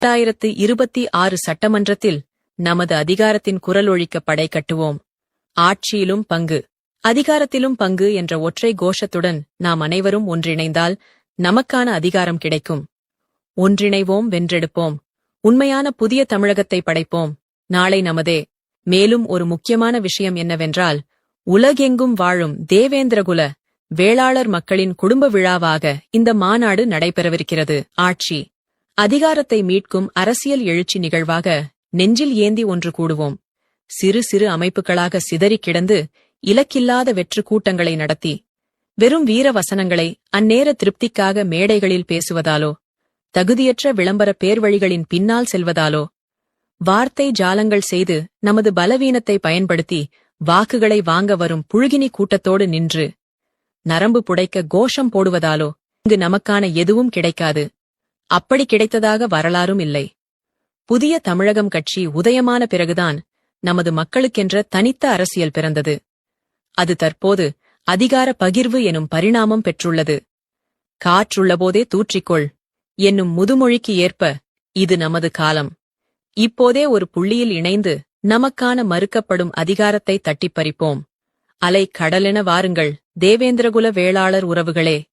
2026 சட்டமன்றத்தில் நமது அதிகாரத்தின் குரல் ஒழிக்க படை கட்டுவோம். ஆட்சியிலும் பங்கு, அதிகாரத்திலும் பங்கு என்ற ஒற்றை கோஷத்துடன் நாம் அனைவரும் ஒன்றிணைந்தால் நமக்கான அதிகாரம் கிடைக்கும். ஒன்றிணைவோம், வென்றெடுப்போம், உண்மையான புதிய தமிழகத்தை படைப்போம். நாளை நமதே. மேலும் ஒரு முக்கியமான விஷயம் என்னவென்றால், உலகெங்கும் வாழும் தேவேந்திரகுல வேளாளர் மக்களின் குடும்ப விழாவாக இந்த மாநாடு நடைபெறவிருக்கிறது. ஆட்சி, அதிகாரத்தை மீட்கும் அரசியல் எழுச்சி நிகழ்வாக நெஞ்சில் ஏந்தி ஒன்று கூடுவோம். சிறு சிறு அமைப்புகளாக சிதறிக் கிடந்து இலக்கில்லாத வெற்று கூட்டங்களை நடத்தி வெறும் வீர வசனங்களை அந்நேர திருப்திக்காக மேடைகளில் பேசுவதாலோ, தகுதியற்ற விளம்பர பேர்வழிகளின் பின்னால் செல்வதாலோ, வார்த்தை ஜாலங்கள் செய்து நமது பலவீனத்தை பயன்படுத்தி வாக்குகளை வாங்க வரும் புழுகினி கூட்டத்தோடு நின்று நரம்பு புடைக்க கோஷம் போடுவதாலோ இங்கு நமக்கான எதுவும் கிடைக்காது. அப்படி கிடைத்ததாக வரலாறும் இல்லை. புதிய தமிழகம் கட்சி உதயமான பிறகுதான் நமது மக்களுக்கென்ற தனித்த அரசியல் பிறந்தது. அது தற்போது அதிகார பகிர்வு எனும் பரிணாமம் பெற்றுள்ளது. காற்றுள்ளபோதே தூற்றிக்கொள் என்னும் முதுமொழிக்கு ஏற்ப இது நமது காலம். இப்போதே ஒரு புள்ளியில் இணைந்து நமக்கான மறுக்கப்படும் அதிகாரத்தை தட்டிப் பறிப்போம். அலை கடலென வாருங்கள் தேவேந்திரகுல வேளாளர் உறவுகளே.